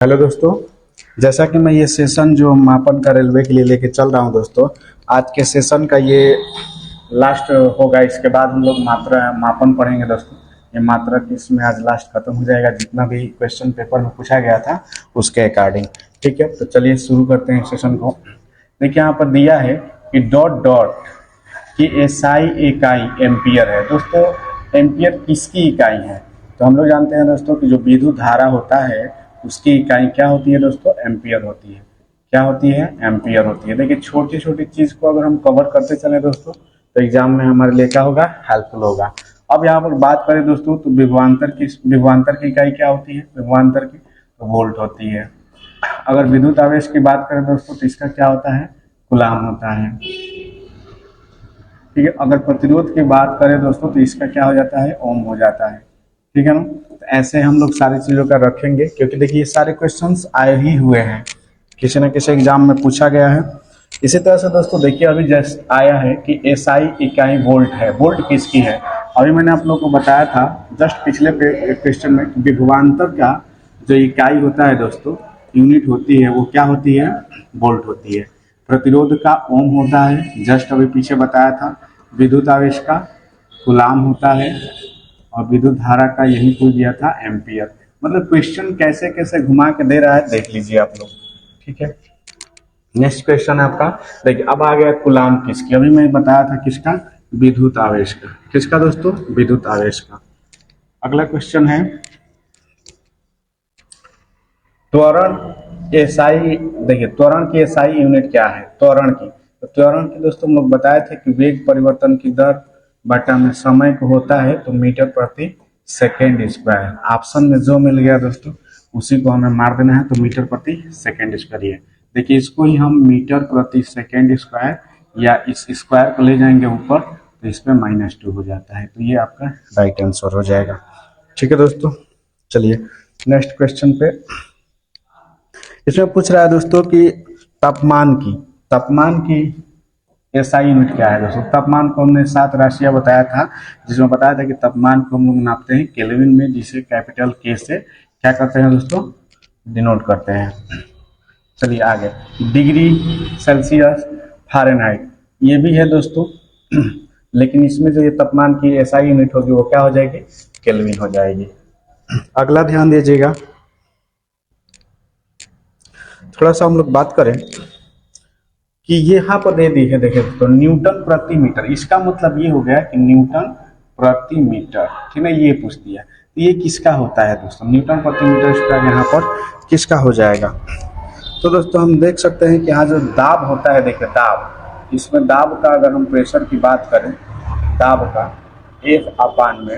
Hello दोस्तों। जैसा कि मैं ये सेशन जो मापन का रेलवे के लिए लेके चल रहा हूँ दोस्तों, आज के सेशन का ये लास्ट होगा। इसके बाद हम लोग मात्रा मापन पढ़ेंगे दोस्तों। ये मात्रक इसमें आज लास्ट खत्म हो जाएगा, जितना भी क्वेश्चन पेपर में पूछा गया था उसके अकॉर्डिंग। ठीक है, तो चलिए शुरू करते हैं सेशन को। देखिए यहाँ पर दिया है कि डॉट डॉट की एसआई इकाई एम्पियर है। दोस्तों एम्पियर किसकी इकाई है? तो हम लोग जानते हैं दोस्तों कि जो विद्युत धारा होता है उसकी इकाई क्या होती है दोस्तों? एम्पियर होती है। क्या होती है? एम्पियर होती है। देखिए छोटी छोटी चीज को अगर हम कवर करते चले दोस्तों तो एग्जाम में हमारे लिए क्या होगा? हेल्पफुल होगा। अब यहाँ पर बात करें दोस्तों तो विभवांतर की इकाई क्या होती है? विभवांतर की तो वोल्ट होती है। अगर विद्युत आवेश की बात करें दोस्तों तो इसका क्या होता है? कूलाम होता है। ठीक है, अगर प्रतिरोध की बात करें दोस्तों तो इसका क्या हो जाता है? ओम हो जाता है। ठीक है ना? तो ऐसे हम लोग सारी चीजों का रखेंगे, क्योंकि देखिए ये सारे क्वेश्चंस आए ही हुए हैं, किसी न किसी एग्जाम में पूछा गया है। इसी तरह से दोस्तों देखिए अभी जस्ट आया है कि एसआई इकाई वोल्ट है। वोल्ट किसकी है? अभी मैंने आप लोग को बताया था जस्ट पिछले क्वेश्चन में, विभवांतर का जो इकाई होता है दोस्तों, यूनिट होती है, वो क्या होती है? वोल्ट होती है। प्रतिरोध का ओम होता है, जस्ट अभी पीछे बताया था। विद्युत आवेश का कूलाम होता है, और विद्युत धारा का यही पूछ दिया था एम्पियर। मतलब क्वेश्चन कैसे कैसे घुमा के दे रहा है देख लीजिए आप लोग। ठीक है, नेक्स्ट क्वेश्चन है आपका। देखिए अब आ गया कूलाम किसकी? अभी मैं बताया था किसका? विद्युत आवेश का। किसका दोस्तों? विद्युत आवेश का। अगला क्वेश्चन है त्वरण एसआई। देखिए त्वरण की एसआई यूनिट क्या है? त्वरण की, तो त्वरण की दोस्तों हम लोग बताए थे कि वेग परिवर्तन की दर बटा में समय को होता है तो मीटर प्रति सेकेंड स्क्वायर। ऑप्शन में जो मिल गया दोस्तों उसी को हमें मार देना है, तो मीटर प्रति सेकेंड स्क्वायर ही है। देखिए इसको ही हम मीटर प्रति सेकेंड स्क्वायर, या इस स्क्वायर को ले जाएंगे ऊपर तो इस पर -2 हो जाता है, तो ये आपका राइट आंसर हो जाएगा। ठीक है दोस्तों, चलिए नेक्स्ट क्वेश्चन पे। इसमें पूछ रहा है दोस्तों कि तापमान की एसआई यूनिट क्या है दोस्तों? तापमान को हमने 7 राशियां बताया था, जिसमें बताया था कि तापमान को हम लोग नापते हैं केल्विन में, जिसे कैपिटल के से क्या करते हैं दोस्तों? डिनोट करते हैं। चलिए आगे, डिग्री सेल्सियस, फ़ारेनहाइट, ये भी है दोस्तों लेकिन इसमें जो ये तापमान की एसआई यूनिट होगी वो क्या हो जाएगी? केल्विन हो जाएगी। अगला ध्यान दीजिएगा, थोड़ा सा हम लोग बात करें कि ये यहाँ पर दे दी है, देखे तो न्यूटन प्रति मीटर। इसका मतलब ये हो गया कि न्यूटन प्रति मीटर, ठीक है, ये पूछ दिया। तो ये किसका होता है दोस्तों? न्यूटन प्रति मीटर स्क्वायर यहाँ पर किसका हो जाएगा? तो दोस्तों हम देख सकते हैं कि यहाँ जो दाब होता है, देखिए दाब, इसमें दाब का अगर हम प्रेशर की बात करें, दाब का एफ अपान में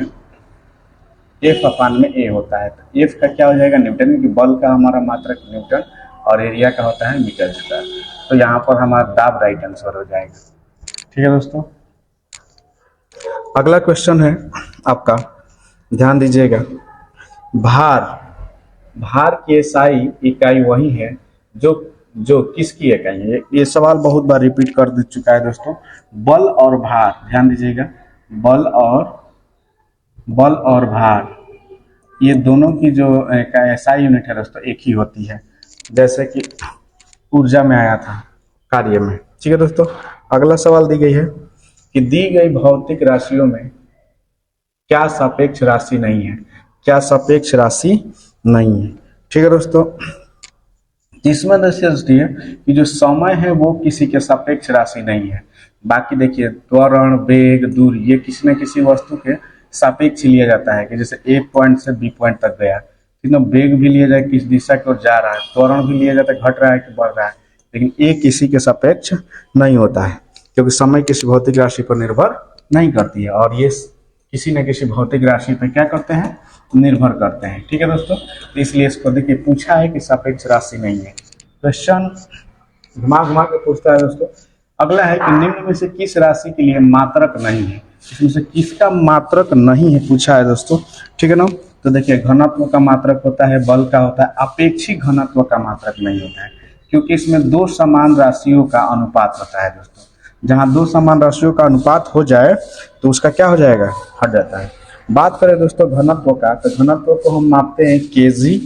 ए होता है, तो एफ का क्या हो जाएगा? न्यूटन, क्योंकि बल का हमारा मात्रक न्यूटन और एरिया का होता है मीटर स्क्वायर। तो यहाँ पर हमारा दाब राइट आंसर हो जाएगा। ठीक है दोस्तों, अगला क्वेश्चन है आपका, ध्यान दीजिएगा। भार की एसआई इकाई वही है जो किसकी इकाई है? ये सवाल बहुत बार रिपीट कर दे चुका है दोस्तों। बल और भार, ध्यान दीजिएगा, बल और भार, ये दोनों की जो एसआई यूनिट है दोस्तों एक ही होती है, जैसे कि ऊर्जा में आया था कार्य में। ठीक है दोस्तों, अगला सवाल दी गई है कि दी गई भौतिक राशियों में क्या सापेक्ष राशि नहीं है? क्या सापेक्ष राशि नहीं है? ठीक है दोस्तों, इसमें दोस्ती है कि जो समय है वो किसी के सापेक्ष राशि नहीं है। बाकी देखिए त्वरण, वेग, दूरी, ये किसी न किसी वस्तु के सापेक्ष लिया जाता है, कि जैसे ए पॉइंट से बी पॉइंट तक गया, वेग भी लिया जाए किस दिशा की ओर जा रहा है, त्वरण भी लिया जाता है घट रहा है कि बढ़ रहा है, लेकिन ये किसी के सापेक्ष नहीं होता है, क्योंकि समय किसी भौतिक राशि पर निर्भर नहीं करती है, और ये किसी न किसी भौतिक राशि पर क्या करते हैं? निर्भर करते हैं। ठीक है दोस्तों, तो इसलिए इसको देखिए पूछा है कि सापेक्ष राशि नहीं है। क्वेश्चन घुमा घुमा के पूछता है दोस्तों। अगला है कि निम्न में से किस राशि के लिए मात्रक नहीं है? इसमें से किसका मात्रक नहीं है पूछा है दोस्तों। ठीक है ना? तो देखिए घनत्व का मात्रक होता है, बल का होता है, अपेक्षिक घनत्व का मात्रक नहीं होता है, क्योंकि इसमें दो समान राशियों का अनुपात होता है दोस्तों। जहां दो समान राशियों का अनुपात हो जाए तो उसका क्या हो जाएगा? हट जाता है। बात करें दोस्तों घनत्व का, तो घनत्व को हम मापते हैं केजी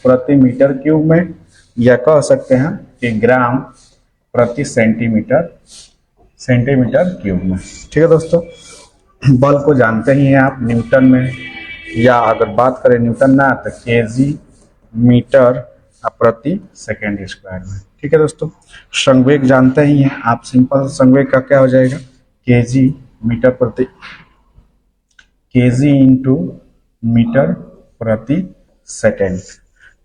प्रति मीटर क्यूब में, या कह सकते हैं कि ग्राम प्रति सेंटीमीटर क्यूब में। ठीक है दोस्तों, बल को जानते ही हैं आप न्यूटन में, या अगर बात करें न्यूटन ना तो केजी मीटर प्रति सेकेंड स्क्वायर में। ठीक है दोस्तों, संवेग जानते ही हैं आप, सिंपल संवेग का क्या हो जाएगा, केजी मीटर प्रति केजी इंटू मीटर प्रति सेकेंड।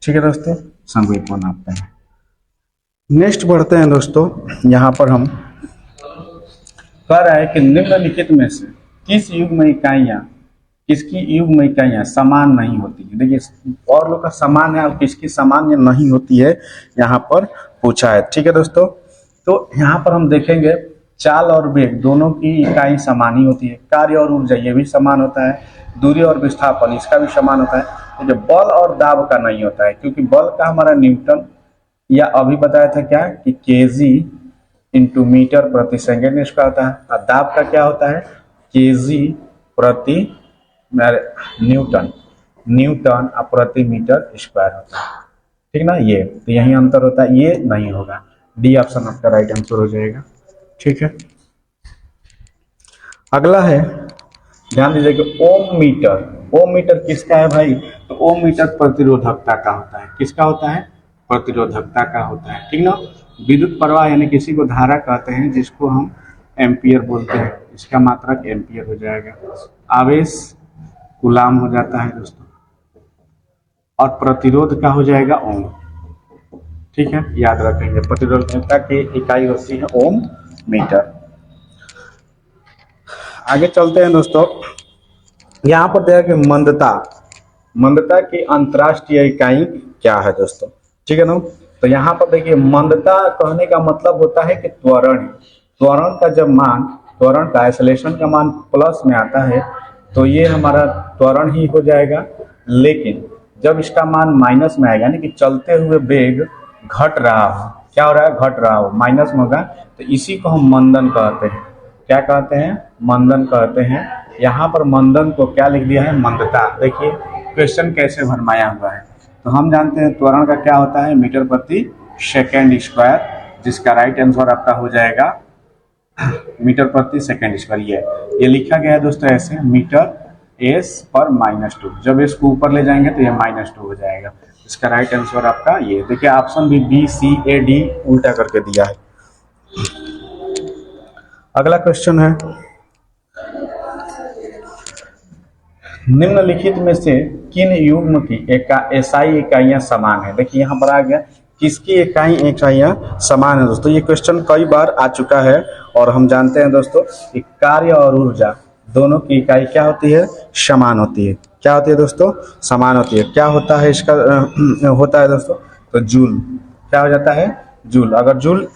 ठीक है दोस्तों, संवेग को नापते हैं। नेक्स्ट बढ़ते हैं दोस्तों, यहाँ पर हम कह रहा है कि निम्नलिखित में से किस युग्म इकाइयाँ किसकी युग्म इकाइयाँ समान नहीं होती है। देखिए, और लोग का समान है और किसकी समान नहीं होती है, यहाँ पर पूछा है। ठीक है दोस्तों, तो यहाँ पर हम देखेंगे चाल और वेग दोनों की इकाई समान ही होती है, कार्य और ऊर्जा ये भी समान होता है, दूरी और विस्थापन इसका भी समान होता है। तो जो बल और दाब का नहीं होता है, क्योंकि बल का हमारा न्यूटन या अभी बताया था क्या कि केजी इंटू मीटर प्रति सेकेंड इसका होता है, और दाब का क्या होता है, केजी प्रति न्यूटन प्रति मीटर स्क्वायर होता है। ठीक ना, ये तो यही अंतर होता है, ये नहीं होगा। डी ऑप्शन आपका राइट आंसर हो जाएगा। ठीक है, अगला है, ध्यान दीजिए कि ओम मीटर किसका है भाई, तो ओम मीटर प्रतिरोधकता का होता है। किसका होता है, प्रतिरोधकता का होता है। ठीक ना, विद्युत प्रवाह यानी किसी को धारा कहते हैं, जिसको हम एम्पियर बोलते हैं, इसका मात्रक एम्पियर हो जाएगा। आवेश कूलाम हो जाता है दोस्तों, और प्रतिरोध का हो जाएगा ओम। ठीक है, याद रखेंगे प्रतिरोधकता की इकाई होती है ओम मीटर। आगे चलते हैं दोस्तों, यहाँ पर देखा कि मंदता की अंतरराष्ट्रीय इकाई क्या है दोस्तों। ठीक है ना, तो यहाँ पर देखिए मंदता कहने का मतलब होता है कि त्वरण का जब मान, त्वरण का एक्सेलरेशन का मान प्लस में आता है तो ये हमारा त्वरण ही हो जाएगा। लेकिन जब इसका मान माइनस में आएगा, यानी कि चलते हुए वेग घट रहा हो, क्या हो रहा है, घट रहा हो, माइनस में होगा, तो इसी को हम मंदन कहते हैं। क्या कहते हैं, मंदन कहते हैं। यहाँ पर मंदन को क्या लिख दिया है, मंदता। देखिए क्वेश्चन कैसे भरमाया हुआ है। तो हम जानते हैं त्वरण का क्या होता है, मीटर प्रति सेकेंड स्क्वायर, जिसका राइट आंसर आपका हो जाएगा मीटर प्रति सेकेंड स्क्वायर। ये लिखा गया है दोस्तों ऐसे, मीटर एस पर -2, जब एस को ऊपर ले जाएंगे तो ये -2 हो जाएगा। इसका राइट आंसर आपका ये, देखिए ऑप्शन भी बी सी ए डी उल्टा करके दिया है। अगला क्वेश्चन है, निम्नलिखित में से किन युग्म की एसआई इकाइयां समान है। देखिए यहाँ पर आ गया किसकी इकाइयां समान है दोस्तों। ये क्वेश्चन कई बार आ चुका है और हम जानते हैं दोस्तों कि कार्य और ऊर्जा दोनों की इकाई क्या होती है, समान होती है। क्या होती है दोस्तों, समान होती है। क्या होता है इसका होता है दोस्तों, तो जूल। क्या हो जाता है, जूल। अगर जूल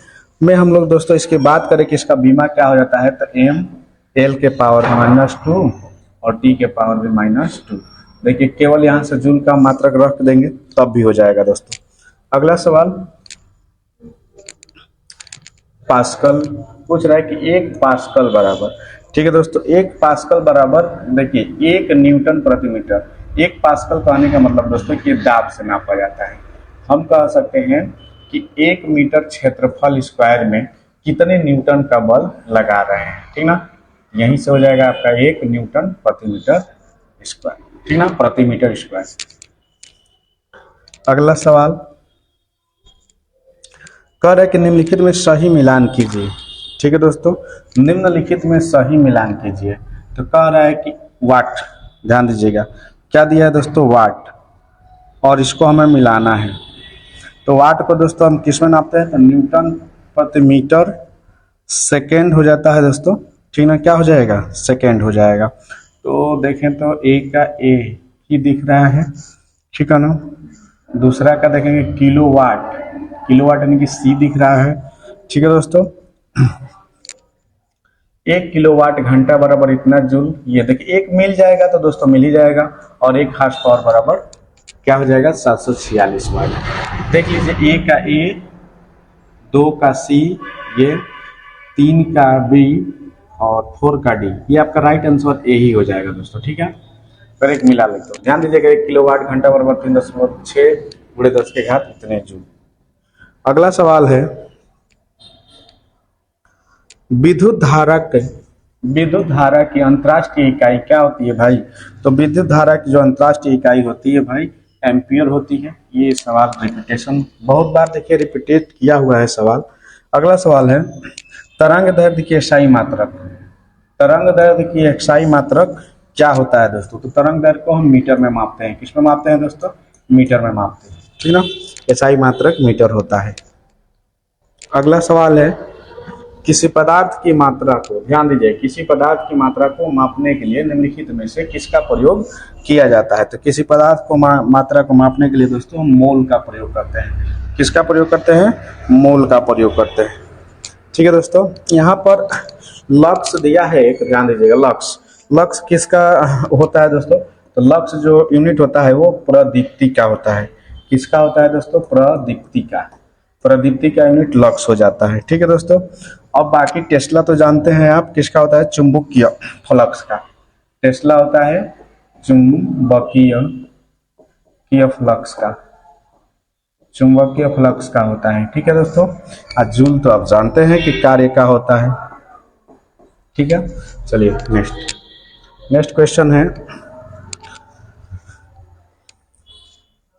में हम लोग दोस्तों इसकी बात करें कि इसका बीमा क्या हो जाता है, तो m l के पावर -2 और t के पावर भी -2। देखिए केवल यहाँ से जूल का मात्रक रख देंगे तब भी हो जाएगा दोस्तों। अगला सवाल, पास्कल पूछ रहा है कि 1 पास्कल बराबर, ठीक है दोस्तों, 1 पास्कल बराबर, देखिए 1 न्यूटन प्रति मीटर। 1 पास्कल कहने का मतलब दोस्तों कि दाब से नापा जाता है। हम कह सकते हैं कि 1 मीटर क्षेत्रफल स्क्वायर में कितने न्यूटन का बल लगा रहे हैं। ठीक ना, यहीं से हो जाएगा आपका 1 न्यूटन प्रति मीटर स्क्वायर। ठीक ना, प्रति मीटर स्क्वायर। अगला सवाल कह रहा है कि निम्नलिखित में सही मिलान कीजिए। ठीक है दोस्तों, निम्नलिखित में सही मिलान कीजिए। तो कह रहा है कि वाट, ध्यान दीजिएगा क्या दिया है दोस्तों, वाट, और इसको हमें मिलाना है। तो वाट को दोस्तों हम किस में नापते हैं, तो न्यूटन प्रति मीटर सेकेंड हो जाता है दोस्तों। ठीक ना, क्या हो जाएगा, सेकेंड हो जाएगा। तो देखें तो ए का ए ही दिख रहा है, ठीक है ना। दूसरा का देखेंगे किलोवाट यानी कि सी दिख रहा है। ठीक है दोस्तों, 1 किलोवाट घंटा बराबर इतना जूल। ये देखिए 1 मिल जाएगा तो दोस्तों मिल ही जाएगा, और 1 हार्स पावर बराबर क्या हो जाएगा, 746 वाट। देख लीजिए ए का ए, 2 का सी, ये 3 का बी और 4 का डी। ये आपका राइट आंसर ए ही हो जाएगा दोस्तों। ठीक है, फिर एक मिला लेते हो। ध्यान दीजिएगा 1 किलोवाट घंटा बराबर 3.6 गुणे 10 के घात इतने जूल। अगला सवाल है विद्युत धारा की अंतर्राष्ट्रीय इकाई क्या होती है भाई? तो विद्युत धारा की जो अंतर्राष्ट्रीय इकाई होती है भाई एम्पियर होती है। ये सवाल रिपीटेशन बहुत बार देखिए रिपीटेट किया हुआ है सवाल। अगला सवाल है तरंग दैर्ध्य की एक्साई मात्रक। तरंग दैर्ध्य की एक्साई मात्रक क्या होता है दोस्तों? तो तरंग दैर्ध्य को हम मीटर में मापते हैं। किस में मापते हैं दोस्तों? मीटर में मापते हैं, ठीक ना। एक्साई मात्रक मीटर होता है। अगला सवाल है किसी पदार्थ की मात्रा को, ध्यान दीजिए, किसी पदार्थ की मात्रा को मापने के लिए निम्नलिखित में से किसका प्रयोग किया जाता है? तो किसी पदार्थ को मात्रा को मापने के लिए दोस्तों हम मोल का प्रयोग करते हैं। किसका प्रयोग करते हैं? मोल का प्रयोग करते हैं, ठीक है दोस्तों। यहाँ पर लक्स दिया है एक, ध्यान दीजिएगा। लक्स किसका होता है दोस्तों? तो लक्स जो यूनिट होता है वो प्रदीप्ति का होता है। किसका होता है दोस्तों? प्रदीप्ति का यूनिट लक्स हो जाता है, ठीक है दोस्तों। अब बाकी टेस्ला तो जानते हैं आप, किसका होता है? चुंबकीय फ्लक्स का। टेस्ला होता है चुंबकीय फ्लक्स का होता है, ठीक है दोस्तों। और जूल तो आप जानते हैं कि कार्य का होता है, ठीक है। चलिए नेक्स्ट क्वेश्चन है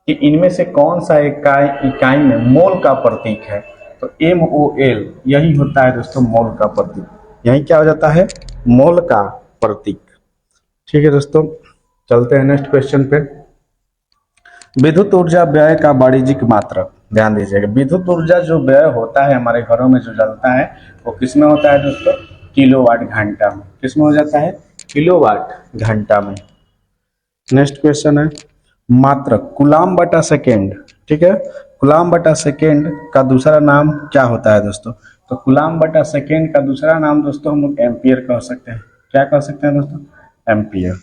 कि इनमें से कौन सा इकाई में मोल का प्रतीक है? तो MOL यही होता है दोस्तों मोल का प्रतीक। यही क्या हो जाता है? मोल का प्रतीक, ठीक है दोस्तों। चलते हैं नेक्स्ट क्वेश्चन पे। विद्युत ऊर्जा व्यय का वाणिज्यिक मात्रक, ध्यान दीजिएगा। विद्युत ऊर्जा जो व्यय होता है हमारे घरों में जो जलता है वो किस में होता है दोस्तों? किलोवाट घंटा में। किस में हो जाता है? किलोवाट घंटा में। नेक्स्ट क्वेश्चन है मात्रक कूलाम बटा सेकेंड, ठीक है। कूलाम बटा सेकेंड का दूसरा नाम क्या होता है दोस्तों? तो कूलाम बटा सेकेंड का दूसरा नाम दोस्तों हम लोग एम्पियर कह सकते हैं। क्या कह सकते हैं दोस्तों? एम्पियर,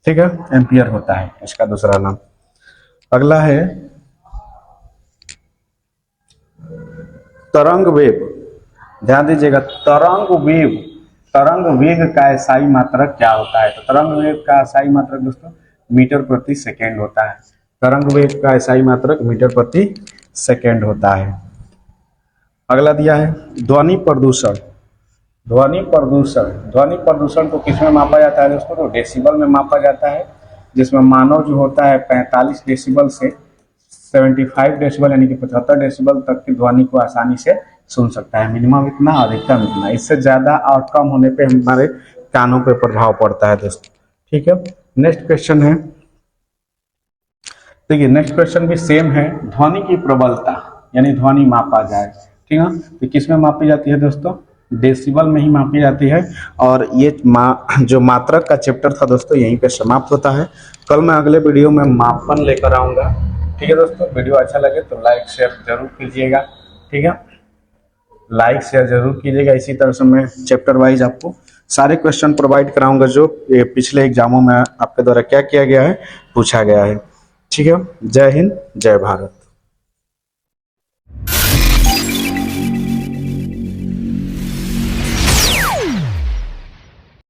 ठीक है। एम्पियर होता है इसका दूसरा नाम। अगला है तरंग वेग, ध्यान दीजिएगा। तरंग वेग का एसआई मात्रक क्या होता है? तो तरंग वेग का एसआई मात्रक दोस्तों मीटर प्रति सेकेंड होता है। तरंग वेग का एसआई मात्रक मीटर प्रति सेकेंड होता है। अगला दिया है ध्वनि प्रदूषण को किसमें मापा जाता है दोस्तों? तो डेसिबल में मापा जाता है, जिसमें मानव जो होता है 45 डेसिबल से 75 डेसिबल यानी कि 75 डेसिबल तक की ध्वनि को आसानी से सुन सकता है। मिनिमम इतना, अधिकतम इतना। इससे ज्यादा और कम होने पे हमारे कानों पे प्रभाव पड़ता है दोस्तों, ठीक है। नेक्स्ट क्वेश्चन है, देखिए नेक्स्ट क्वेश्चन भी सेम है। ध्वनि की प्रबलता यानी ध्वनि मापा जाए, ठीक है। तो किस में मापी जाती है दोस्तों? डेसिबल में ही मापी जाती है। और ये जो मात्रक का चैप्टर था दोस्तों यहीं पे समाप्त होता है। कल मैं अगले वीडियो में मापन लेकर आऊंगा, ठीक है दोस्तों। वीडियो अच्छा लगे तो लाइक शेयर जरूर कीजिएगा, ठीक है। लाइक शेयर जरूर कीजिएगा। इसी तरह से मैं चैप्टर वाइज आपको सारे क्वेश्चन प्रोवाइड कराऊंगा जो पिछले एग्जामों में आपके द्वारा क्या किया गया है, पूछा गया है, ठीक है। जय हिंद, जय भारत।